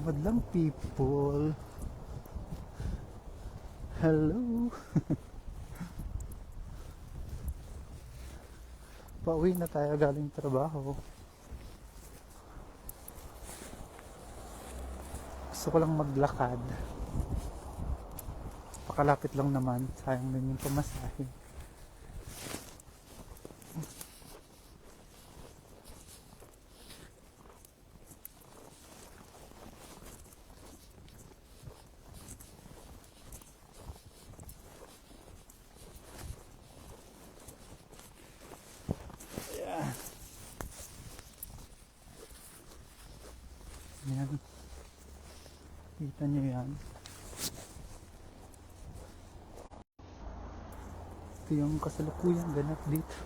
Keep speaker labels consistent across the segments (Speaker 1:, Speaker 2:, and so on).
Speaker 1: Madlang people. Hello. Pauwi na tayo galing trabaho. Gusto ko lang maglakad. Pakalapit lang naman. Sayang din yung pamasahe. Yan. Kita nyo yan. Ito yung kasalukuyang ganap dito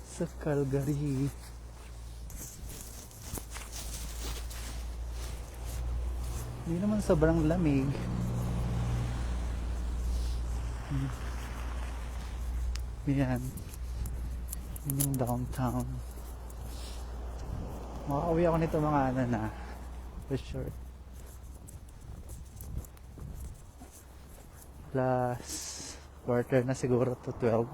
Speaker 1: sa Calgary. Hindi naman sobrang lamig. Yan. Yun yung downtown. Makauwi ako nito mga ano na. For sure. Plus quarter na siguro to 12.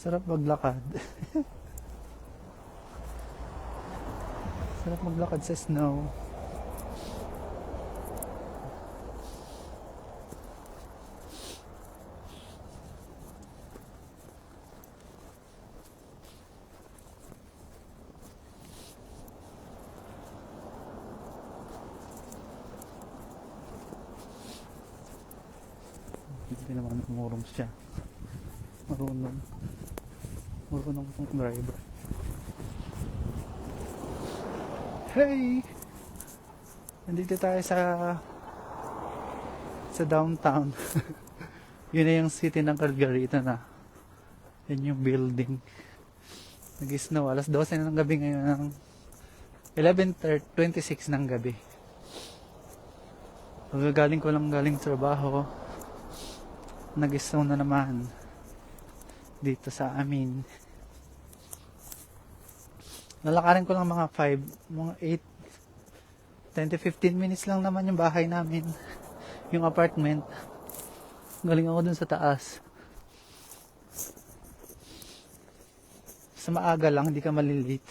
Speaker 1: Sarap maglakad. Sarap maglakad sa snow. Hindi naman umurong siya. Marunong kong driver. Hey! Nandito tayo sa downtown. Yun na yung city ng Calgary. Ito na. Yan yung building. Nag-snow. Alas 12 na ng gabi ngayon. Ng 11:26 ng gabi. Pagkagaling ko lang galing trabaho. Nag-snow na naman. Dito sa amin. Lalakarin ko lang mga 10 to 15 minutes lang naman yung bahay namin. Yung apartment. Galing ako dun sa taas. Sa maaga lang, hindi ka malilate.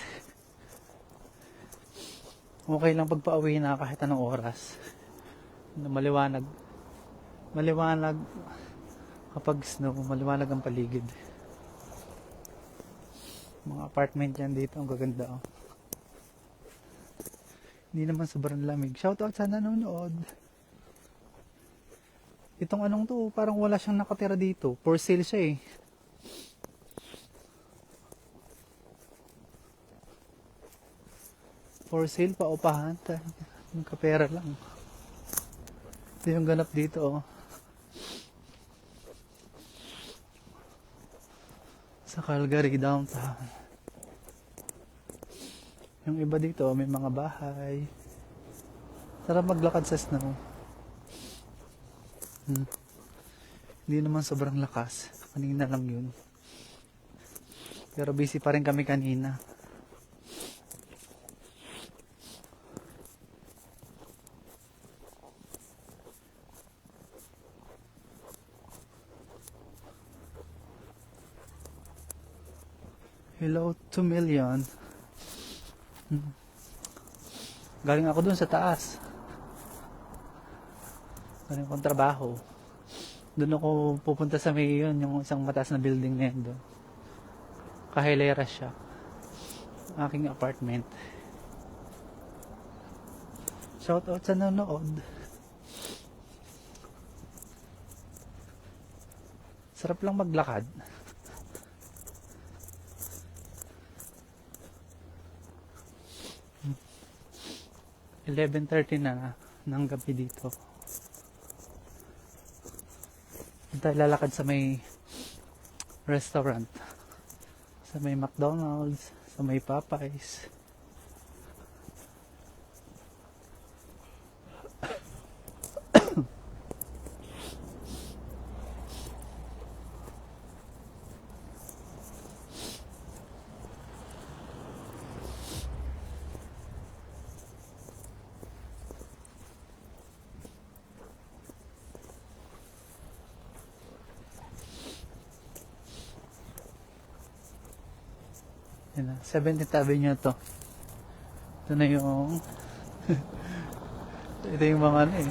Speaker 1: Okay lang pagpa-uwi na kahit anong oras. Maliwanag kapag snow, maliwanag ang paligid. Mga apartment yan dito, ang gaganda oh. Hindi naman sobrang lamig. Shoutout sa nanonood. Itong anong to, parang wala siyang nakatira dito. For sale siya eh. For sale, paupahan. Yung kapera lang. Ito yung ganap dito oh. Sa Calgary downtown. Yung iba dito may mga bahay. Sarap maglakad sa snow. Hindi naman sobrang lakas. Kanina lang yun. Pero busy pa rin kami kanina. Hello 2 million. Galing ako dun sa taas. Galing akong trabaho. Doon ako pupunta sa may yun, yung isang mataas na building na yun doon. Kahilera siya. Aking apartment. Shoutout sa nanonood. Sarap lang maglakad. 11:30 na ng gabi dito. tayo lalakad sa may restaurant. Sa may McDonald's, sa may Popeyes. Yan na, 17th Avenue to. Ito na yung ito yung mga ano eh.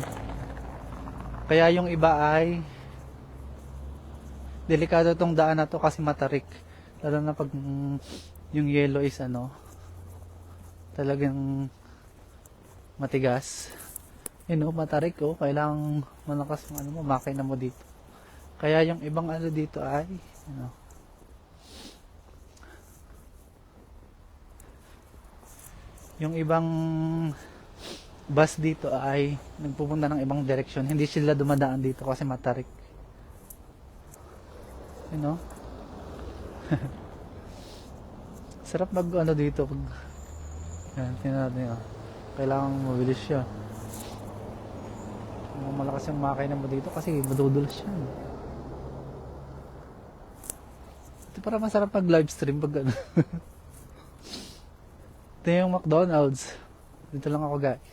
Speaker 1: Kaya yung iba ay delikado tong daan na to kasi matarik. Lalo na pag yung yellow is ano, talagang matigas. Matarik oh. Kailangang malakas yung ano mo, makina mo dito. Kaya yung ibang ano dito ay ano, yung ibang bus dito ay nagpupunta ng ibang direksyon. Hindi sila dumadaan dito kasi matarik. Sarap mag ano dito pag yan, tingnan natin yun. Kailangan mabilis siya. Malakas yung makina mo dito kasi madudulas siya. Ito para masarap pag live stream pag ano. Ito yung McDonald's. Dito lang ako guys.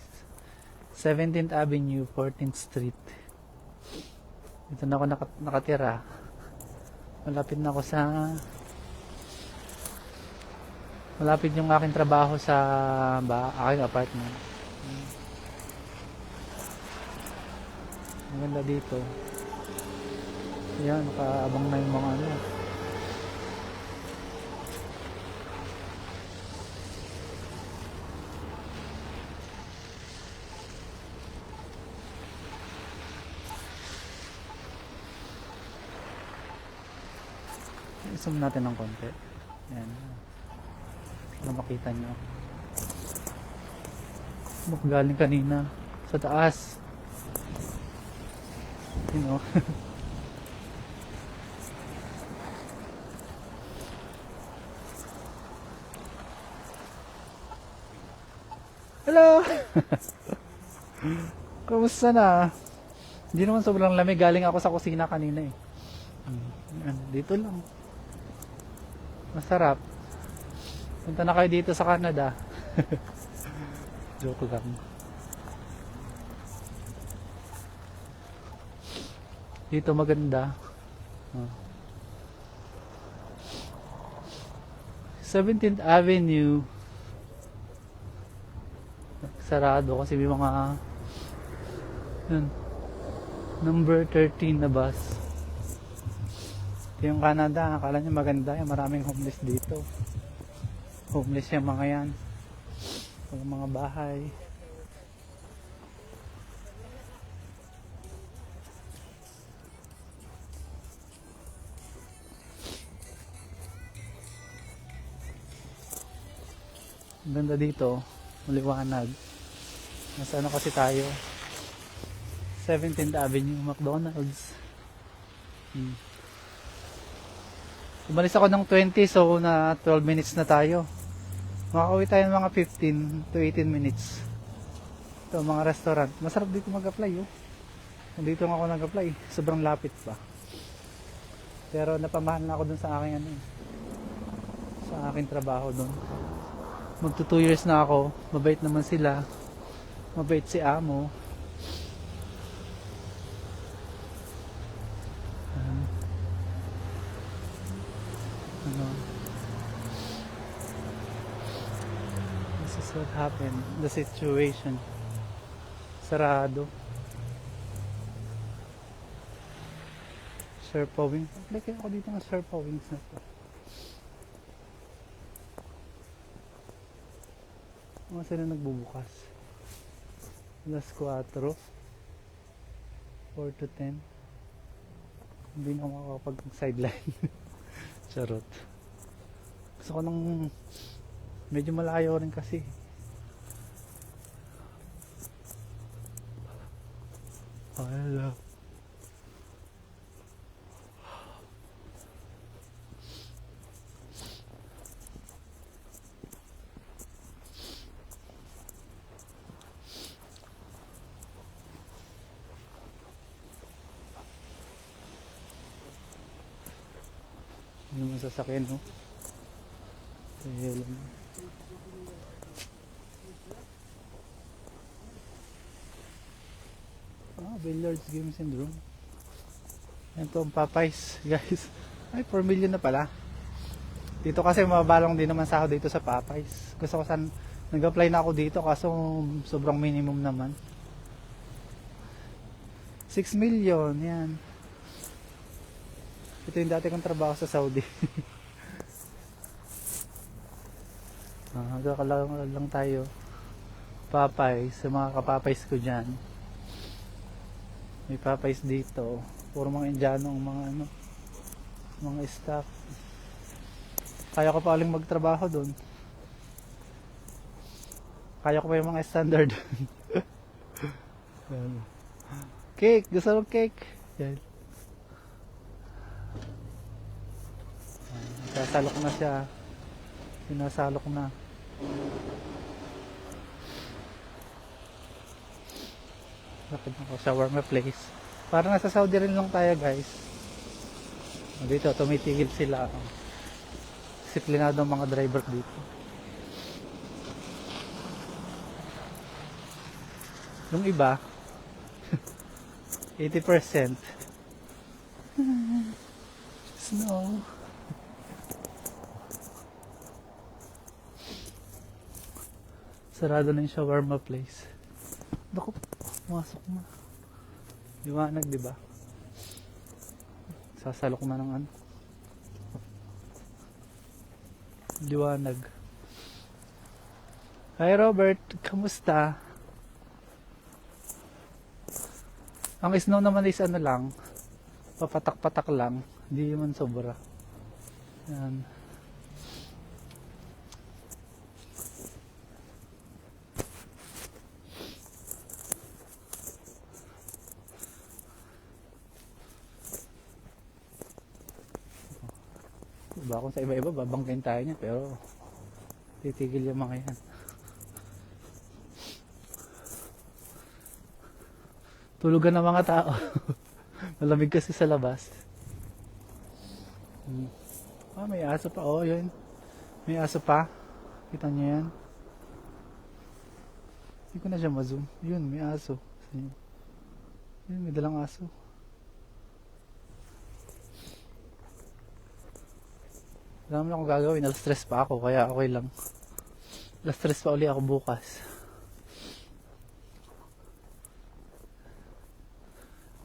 Speaker 1: 17th Avenue, 14th Street. Dito na ako nakatira. Malapit na ako sa malapit yung aking trabaho sa aking apartment. Maganda dito. Ayan, nakaabang na yung mga ano. Zoom natin ng konti. Ayan. Para makita nyo. Galing kanina sa taas. Hello! Kamusta na? Hindi naman sobrang lamig. Galing ako sa kusina kanina eh. Dito lang. Masarap. Punta na kayo dito sa Canada. Joke lang. Dito maganda. 17th Avenue. Sarado kasi may mga number 13 na bus. Yung Canada, akala nyo maganda, yung maraming homeless dito. Homeless yung mga yan. Mga bahay. Ganda dito, maliwanag. Nasa ano kasi tayo? 17th Avenue, McDonald's. Umalis ako ng 20, so na 12 minutes na tayo. Makauwi tayo ng mga 15 to 18 minutes. Ito, mga restaurant. Masarap dito mag-apply, oh. Dito nga ako nag-apply. Sobrang lapit pa. Pero napamahal na ako dun sa aking sa aking trabaho dun. Magto 2 years na ako. Mabait naman sila. Mabait si amo. This is what happened. The situation. Sarado. Sherpa Wings. Apply kaya ako dito ng Sherpa Wings na to. Mga sila nagbubukas. Alas 4. 4 to 10. Hindi na ako makakapag-sideline. Charot. Gusto ko nang medyo malayo rin kasi. Hello. Hindi naman sasakyan, no? Ayun. Billiards Games and Room. Yan to ang Popeyes, guys. Ay, 4 million na pala. Dito kasi mababalong din naman sahod dito sa Popeyes. Gusto ko nag-apply na ako dito kaso sobrang minimum naman. 6 million, yan. Ito yung dati kong trabaho sa Saudi. Magkakalang lang tayo. Popeyes, sa mga kapapayes ko dyan. May Popeyes dito. Puro mga Indiano ang mga staff. Kaya ko pa uling magtrabaho doon. Kaya ko pa yung mga standard. Cake, gusto mo cake? Yan. Sasalok na siya. Sinasalok na. Lapit ako, shawarma place. Parang nasa Saudi rin lang tayo, guys. Dito, tumitigil sila. Disiplinado ang mga driver dito. Yung iba, 80%. Snow. Sarado na yung shawarma place. Naku, pumasok na. Liwanag, di ba? Sasalok na ng ano. Liwanag. Hi Robert, kamusta? Ang snow naman is ano lang, papatak-patak lang, hindi naman sobra. Yan. Diba kung sa iba-iba babangkain tayo niya, pero titigil yung mga yan. Tulugan ng mga tao. Malamig kasi sa labas. May aso pa. Oh, yun. May aso pa. Kita niyo yan. Hindi ko na siya ma-zoom. Yun, may aso. Yun, may dalang aso. Alam mo akong gagawin. Stress pa ako. Kaya okay lang. Stress pa uli ako bukas.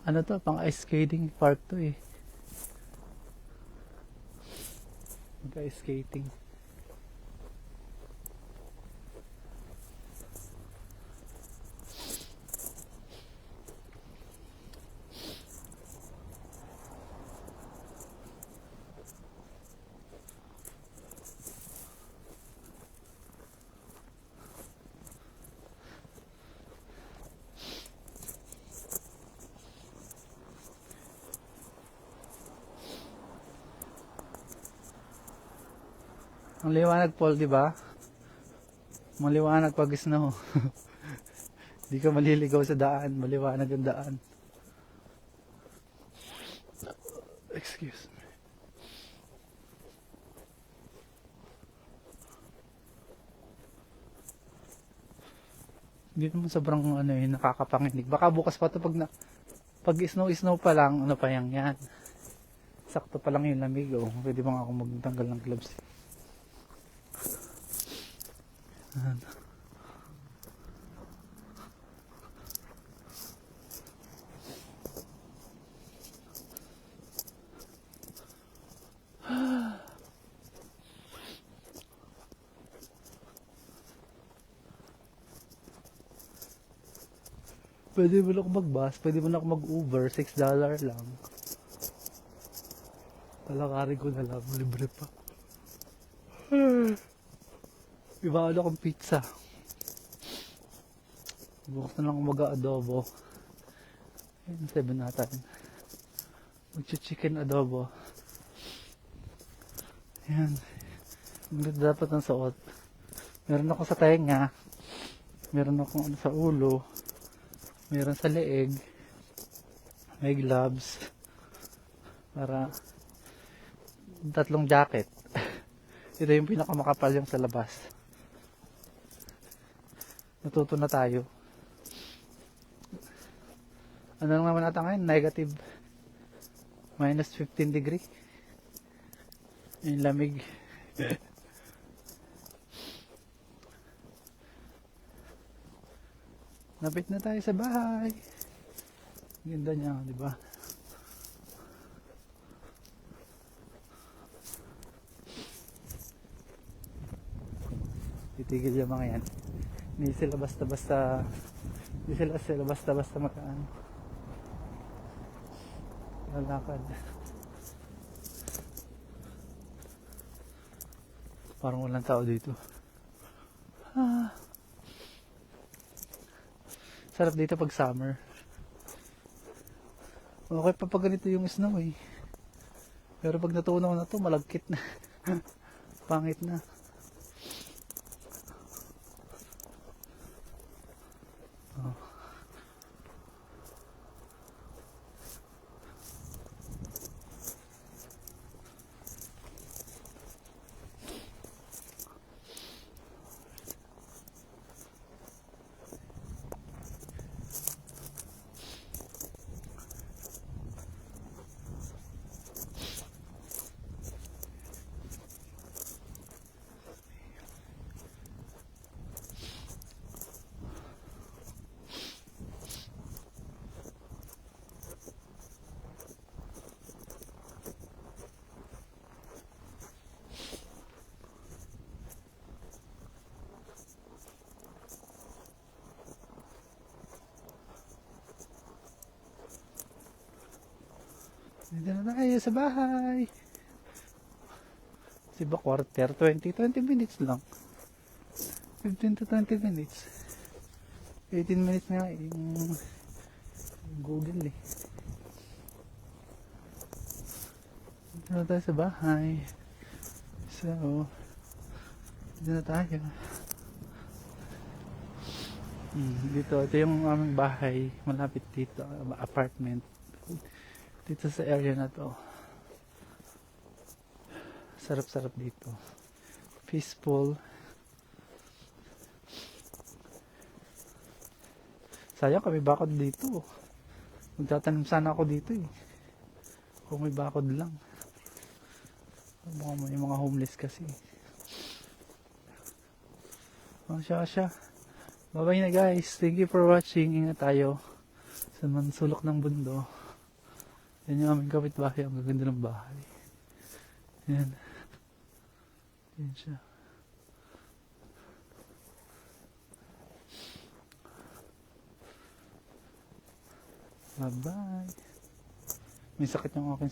Speaker 1: Ano to? Pang ice skating park to eh. Mag-ice skating. Ang liwanag, Paul, di ba? Maliwanag pag snow. Di ka maliligaw sa daan, maliwanag ang daan. Excuse me. Hindi naman sobrang ano eh, nakakapanginig. Baka bukas pa to pag snow pa lang, ano pa yan. Sakto pa lang yung lamig, oh. Pwede bang ako magtanggal ng gloves? Pwede mo na ako mag-bus, pwede mo na ako mag-Uber, $6 lang. Talakarin ko na lang, libre pa. Iba ano akong pizza. Bukas na lang mag-adobo. Ayun, 7 natin. Mag-chicken adobo. Ayan. Maganda dapat ang suot. Meron ako sa tenga. Meron ako sa ulo. Meron sa leeg. May gloves. Para tatlong jacket. Ito yung pinakamakapal yung sa labas. Natuto na tayo. Ano lang naman ata ngayon? Negative minus 15 degree. Yung lamig. Lapit na tayo sa bahay. Ganda niya, di ba? Titigil yung mga yan. Hindi sila basta-basta magkaan. Lalakad. Parang walang tao dito. Sarap dito pag summer. Okay pa pag ganito yung snow eh. Pero pag natunaw na to, malagkit na. Pangit na. Oh. Dito na tayo sa bahay. Siba quarter, 20 minutes lang. 15 to 20 minutes. 18 minutes na yung Google eh. Dito na tayo sa bahay. So, dito na tayo. Dito, ito yung aming bahay. Malapit dito, apartment. Dito sa area na to. Sarap-sarap dito. Peaceful. Sayang kami bakod dito. Magtatanim sana ako dito eh. Kung may bakod lang. May mga homeless kasi. Siya. Bye-bye na guys. Thank you for watching. Ingat tayo sa mansulok ng bundo. Yan yung aming kapitbahay. Ang gaganda ng bahay. Yan. Yan siya. Bye-bye. May sakit yung akin.